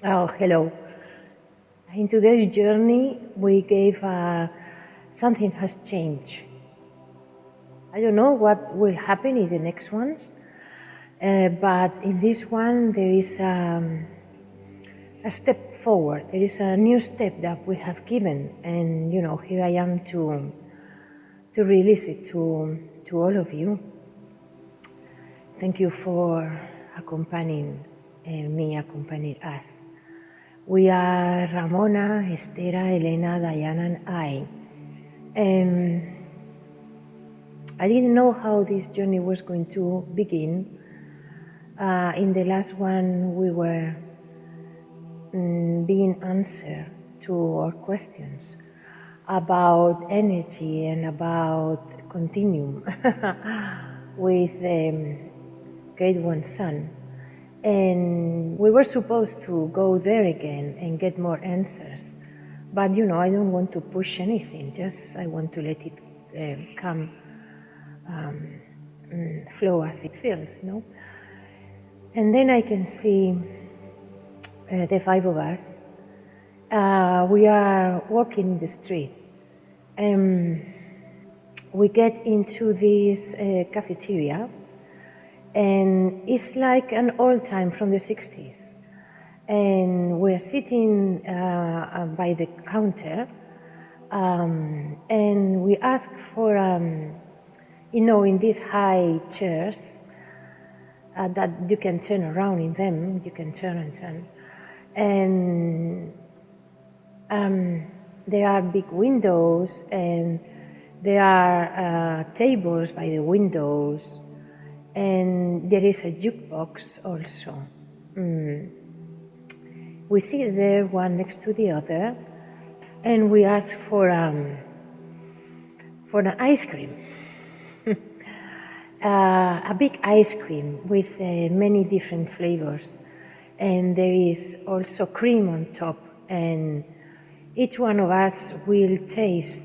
Oh, hello. In today's journey, we gave something has changed. I don't know what will happen in the next ones, but in this one there is a step forward. There is a new step that we have given, and here I am to release it to all of you. Thank you for accompanying me, accompanying us. We are Ramona, Estera, Elena, Diana, and I. I didn't know how this journey was going to begin. In the last one, we were being answered to our questions about energy and about Continuum with Great One Sun. And we were supposed to go there again and get more answers. But I don't want to push anything, just I want to let it come, flow as it feels, And then I can see the five of us. We are walking in the street. We get into this cafeteria. And it's like an old time from the 60s. And we're sitting by the counter, and we ask for, in these high chairs that you can turn around in them, you can turn and turn. And there are big windows, and there are tables by the windows. And there is a jukebox also. We sit there one next to the other, and we ask for an ice cream, a big ice cream with many different flavors, and there is also cream on top. And each one of us will taste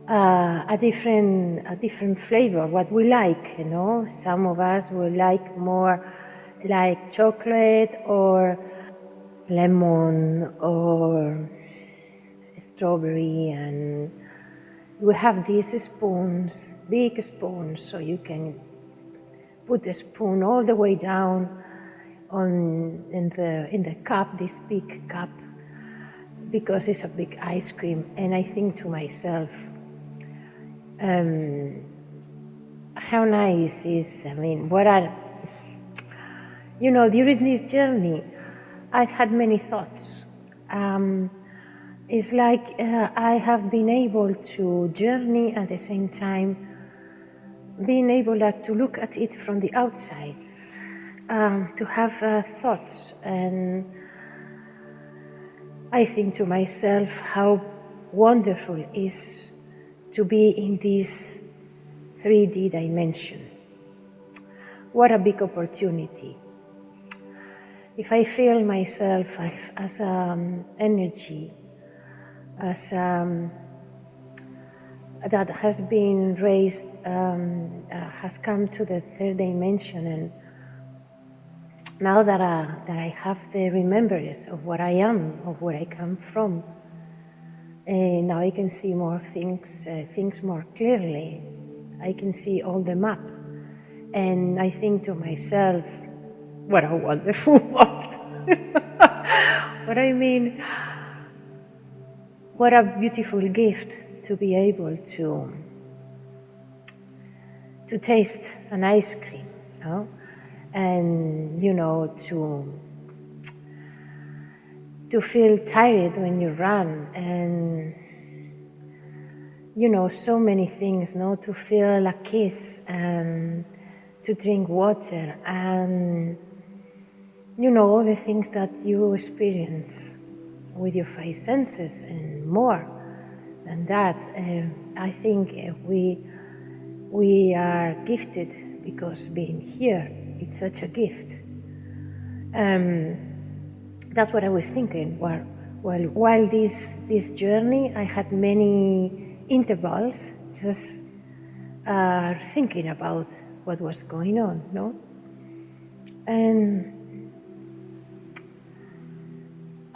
a different flavor, what we like, Some of us will like more like chocolate or lemon or strawberry, and we have these spoons, big spoons, so you can put the spoon all the way down in the cup, this big cup, because it's a big ice cream. And I think to myself, how nice is, during this journey, I've had many thoughts. It's like I have been able to journey at the same time, being able to look at it from the outside, to have thoughts. And I think to myself how wonderful it is to be in this 3D dimension. What a big opportunity. If I feel myself as energy, as that has been raised, has come to the third dimension, and now that I have the remembrance of what I am, of where I come from, and now I can see more things more clearly. I can see all the map, and I think to myself, what a wonderful world! What a beautiful gift to be able to taste an ice cream, and to feel tired when you run, and so many things, to feel a kiss, and to drink water, and all the things that you experience with your five senses, and more than that. I think we are gifted, because being here, it's such a gift. That's what I was thinking. While this journey, I had many intervals just thinking about what was going on, And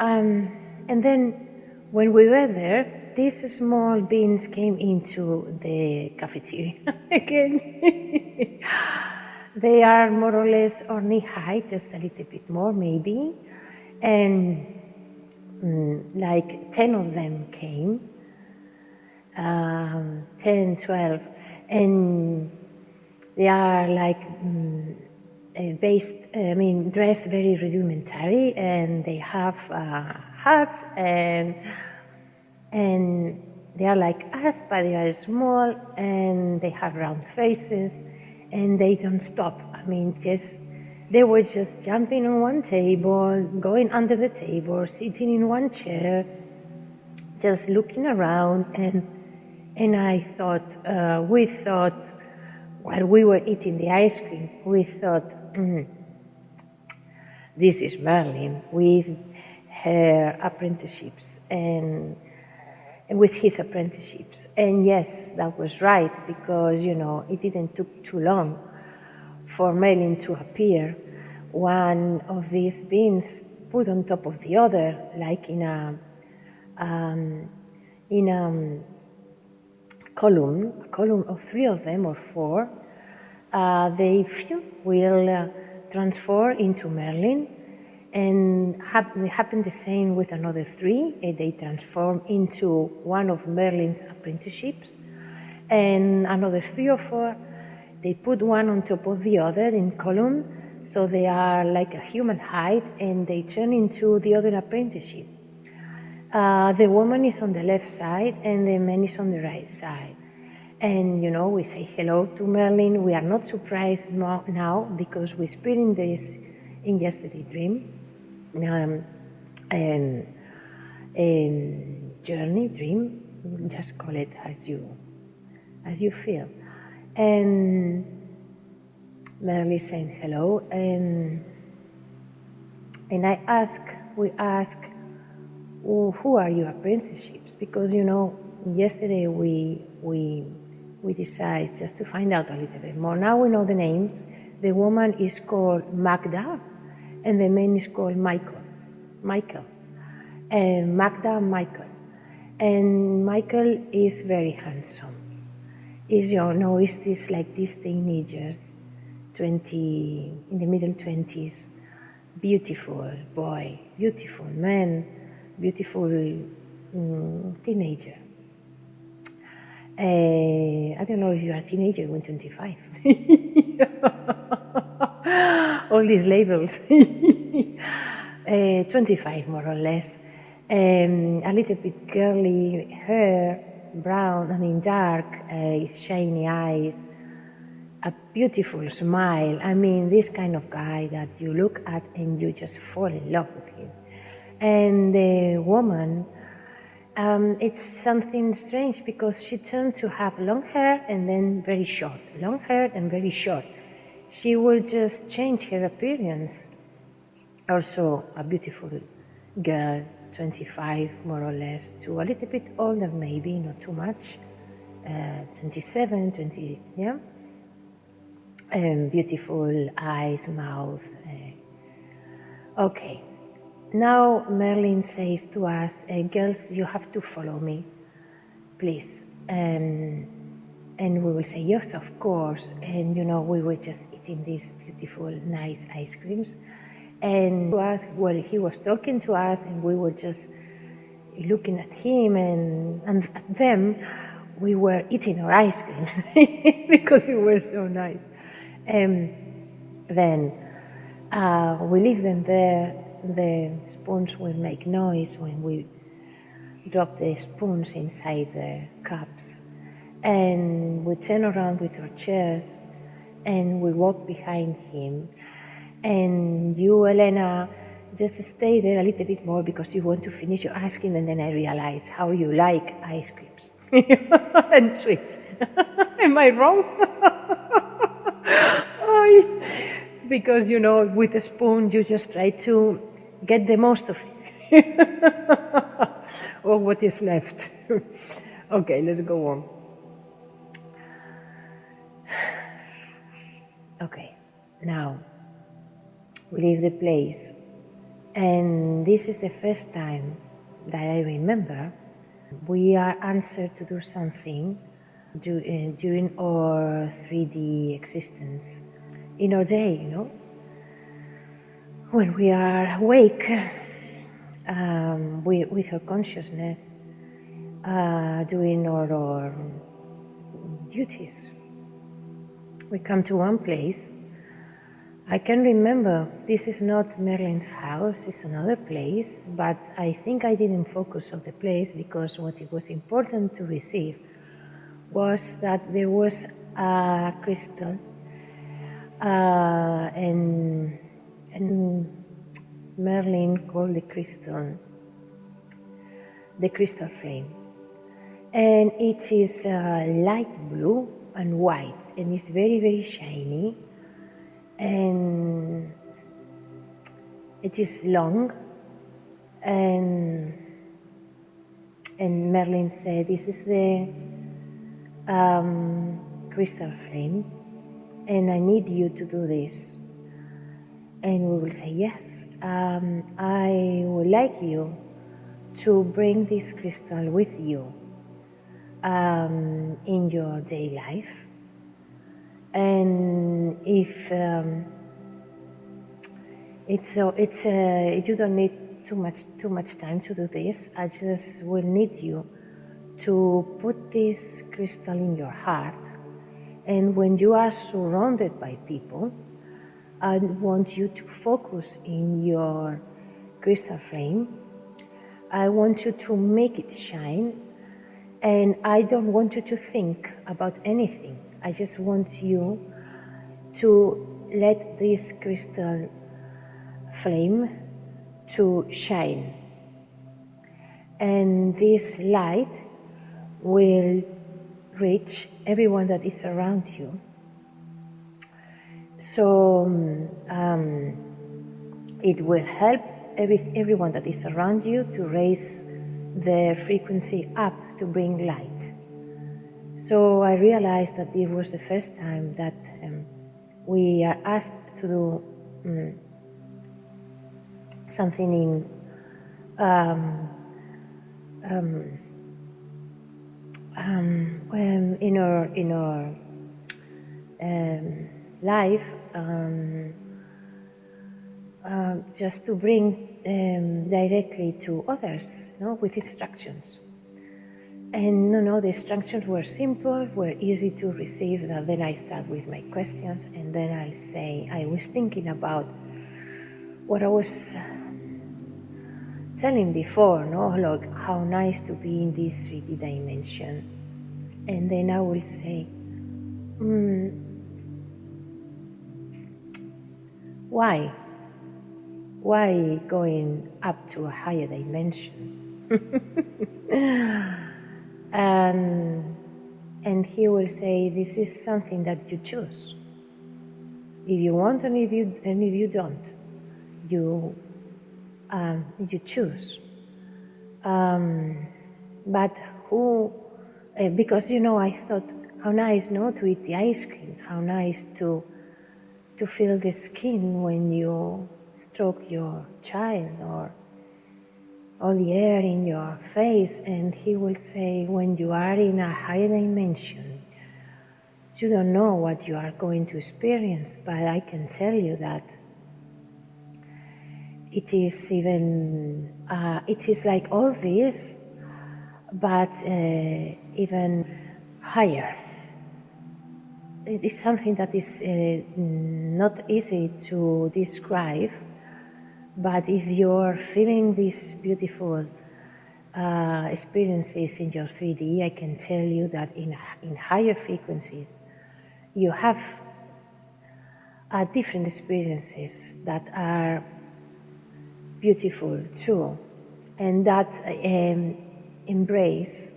And then when we were there, these small beans came into the cafeteria again. They are more or less or knee high, just a little bit more maybe. And like 10 of them came, 10, 12, and they are like dressed very rudimentary, and they have hats, and they are like us, but they are small, and they have round faces, and they don't stop. They were just jumping on one table, going under the table, sitting in one chair, just looking around, and I thought, we thought, while we were eating the ice cream, we thought, this is Merlin with her apprenticeships and with his apprenticeships. And yes, that was right, because, it didn't take too long for Merlin to appear. One of these beans put on top of the other, like in a column of 3 of them or 4. They will transform into Merlin, and happened the same with another 3. They transform into one of Merlin's apprenticeships, and another 3 or 4. They put one on top of the other in column, so they are like a human height, and they turn into the other apprenticeship. The woman is on the left side, and the man is on the right side. And, we say hello to Merlin. We are not surprised now, because we experienced this in yesterday's dream, and journey, dream, just call it as you feel. And Merlin saying hello, and we ask, who are your apprenticeships? Because, yesterday we decided just to find out a little bit more. Now we know the names. The woman is called Magda, and the man is called Michael. And Magda, Michael. And Michael is very handsome. Is these teenagers, in the middle 20s, beautiful boy, beautiful man, beautiful teenager. I don't know if you are a teenager when 25. All these labels. 25 more or less. A little bit curly hair, dark, shiny eyes, a beautiful smile. This kind of guy that you look at and you just fall in love with him. And the woman, it's something strange, because she turned to have long hair and then very short, long hair and very short. She will just change her appearance. Also a beautiful girl, 25 more or less, to a little bit older maybe, not too much, 27, 20, yeah? And beautiful eyes, mouth. Okay. Now Merlin says to us, girls, you have to follow me, please. And we will say, yes, of course. And, we were just eating these beautiful, nice ice creams. And he was talking to us, and we were just looking at him and at them. We were eating our ice creams because it was so nice. And then we leave them there. The spoons will make noise when we drop the spoons inside the cups. And we turn around with our chairs, and we walk behind him. And you, Elena, just stay there a little bit more, because you want to finish your ice cream, and then I realize how you like ice creams and sweets. Am I wrong? Because, with a spoon, you just try to get the most of it, or what is left. Okay, let's go on. Okay, now we leave the place, And this is the first time that I remember we are answered to do something during our 3D existence in our day, when we are awake with our consciousness, doing our duties. We come to one place. I can remember this is not Merlin's house, it's another place, but I think I didn't focus on the place because what it was important to receive was that there was a crystal and Merlin called the crystal flame. And it is light blue and white, and it's very, very shiny. And it is long, and Merlin said, "This is the crystal flame, and I need you to do this." And we will say, "Yes, I would like you to bring this crystal with you in your daily life. And if you don't need too much time to do this, I just will need you to put this crystal in your heart, and when you are surrounded by people, I want you to focus in your crystal flame. I want you to make it shine, and I don't want you to think about anything. I just want you to let this crystal flame to shine, and this light will reach everyone that is around you. So it will help everyone that is around you to raise their frequency up to bring light." So I realized that it was the first time that we are asked to do something in our life, just to bring directly to others, with instructions. And the instructions were simple, were easy to receive. And then I start with my questions, and then I'll say, I was thinking about what I was telling before, like how nice to be in this 3D dimension. And then I will say, why? Why going up to a higher dimension? And he will say, this is something that you choose. If you want, and if you don't, you choose. But who? Because I thought, how nice, to eat the ice cream. How nice to feel the skin when you stroke your child, or all the air in your face. And he will say, when you are in a higher dimension, you don't know what you are going to experience, but I can tell you that it is even, it is like all this, but even higher. It is something that is not easy to describe, but if you're feeling these beautiful experiences in your 3D, I can tell you that in higher frequencies, you have different experiences that are beautiful too, and that embrace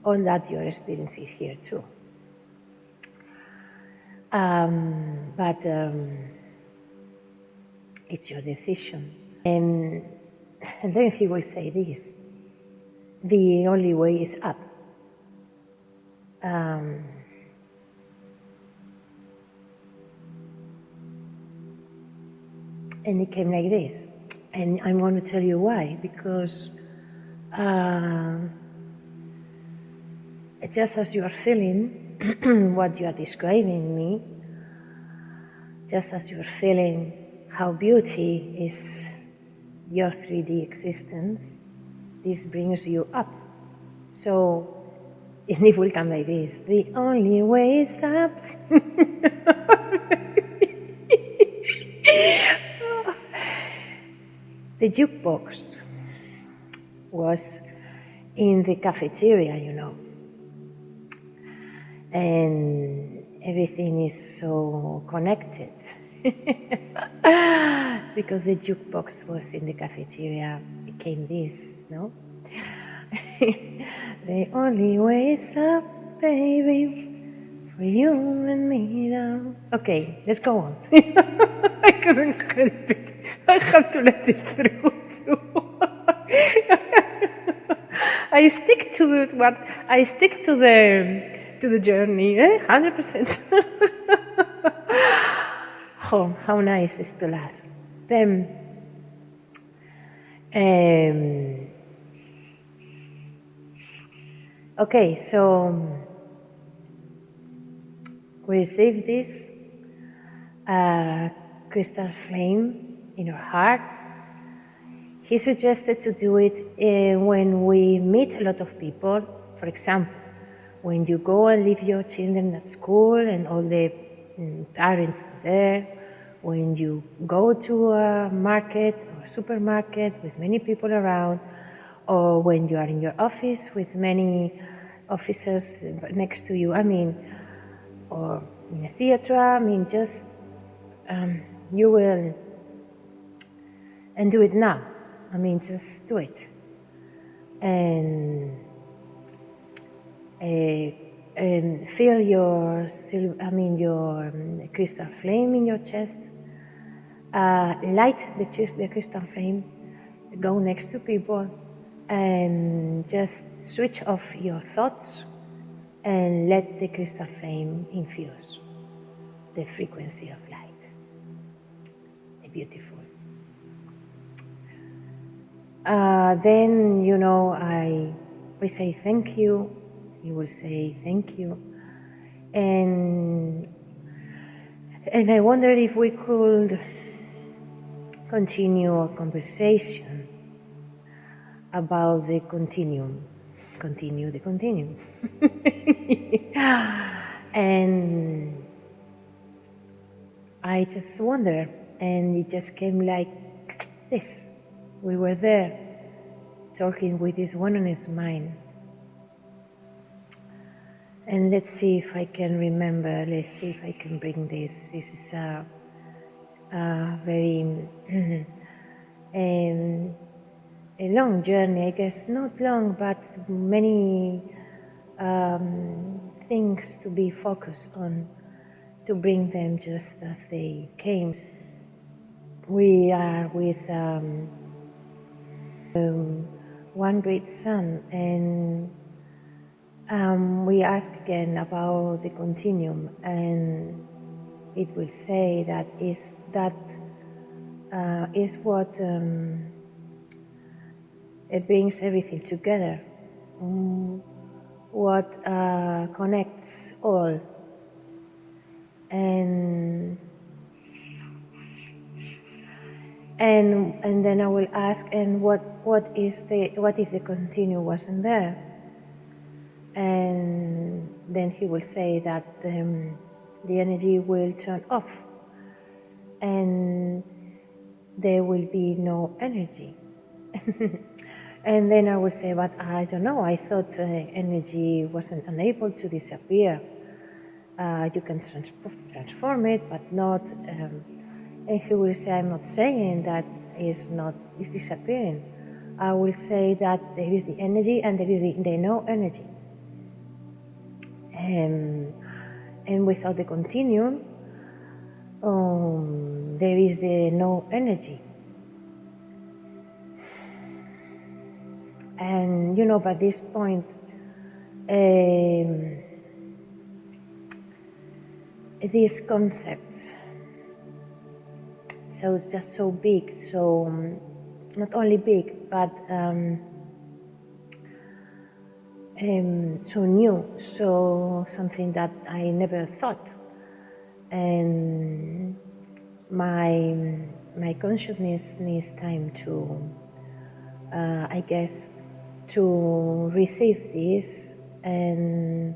all that you're experiencing here too. But it's your decision. And then he will say this: the only way is up. And it came like this: And I'm going to tell you why, because just as you are feeling what you are describing me, just as you are feeling how beauty is your 3D existence, this brings you up. So, and it will come like this: the only way is up. The jukebox was in the cafeteria, and everything is so connected. Because the jukebox was in the cafeteria, became this, no? The only way is up, baby, for you and me now. Okay, let's go on. I couldn't help it. I have to let this through too. I stick to the journey, 100%. Oh, how nice is to laugh. Then, okay, so we received this crystal flame in our hearts. He suggested to do it when we meet a lot of people. For example, when you go and leave your children at school and all the parents are there, when you go to a market or a supermarket with many people around, or when you are in your office with many officers next to you, or in a theater, just you will, and do it now. Just do it. And feel your crystal flame in your chest. Light the crystal flame. Go next to people and just switch off your thoughts and let the crystal flame infuse the frequency of light. Beautiful. Then, we say thank you. You will say thank you. And I wondered if we could continue a conversation about the continuum. Continue the continuum. And I just wondered, and it just came like this. We were there, talking with this oneness mind. And let's see if I can remember, let's see if I can bring this. This is a very a long journey, I guess. Not long, but many things to be focused on, to bring them just as they came. We are with one great sun, and we ask again about the continuum, and it will say that is what it brings everything together, what connects all, and then I will ask, and what if the continuum wasn't there? And then he will say that the energy will turn off, and there will be no energy. And then I will say, but I don't know, I thought energy wasn't unable to disappear. You can transform it, but not. And he will say, I'm not saying that it's disappearing. I will say that there is the energy and there is the no energy. And without the continuum, there is the no energy. And by this point, these concepts, so it's just so big, so not only big, but so new, so something that I never thought. And my consciousness needs time to, I guess, to receive this, and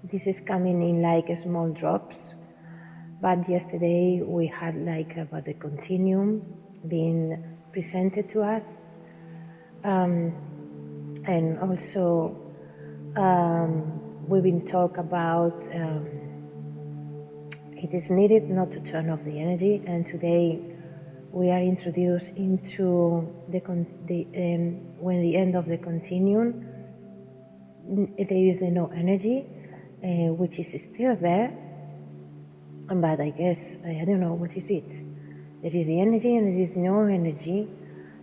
this is coming in like small drops. But yesterday we had like about the continuum being presented to us, and also we've been talk about it is needed not to turn off the energy, and today we are introduced into when the end of the continuum, there is the no energy, which is still there, but I guess, I don't know, what is it? There is the energy and there is no energy,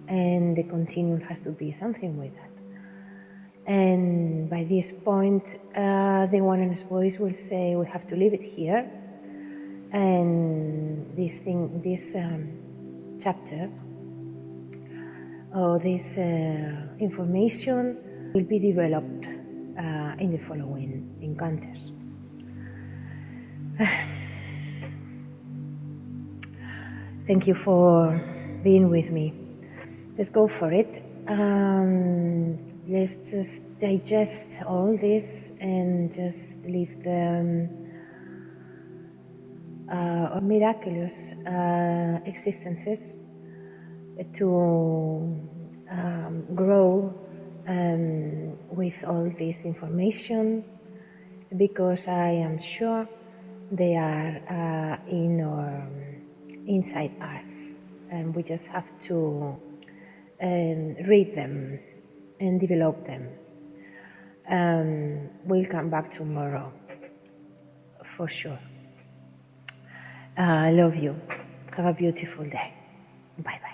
and the continuum has to be something with that. And by this point, the oneness voice will say we have to leave it here, and this chapter or this information will be developed in the following encounters. Thank you for being with me. Let's go for it. Let's just digest all this and just leave the miraculous existences to grow with all this information, because I am sure they are inside us, and we just have to read them and develop them. We'll come back tomorrow for sure. I love you. Have a beautiful day. Bye bye.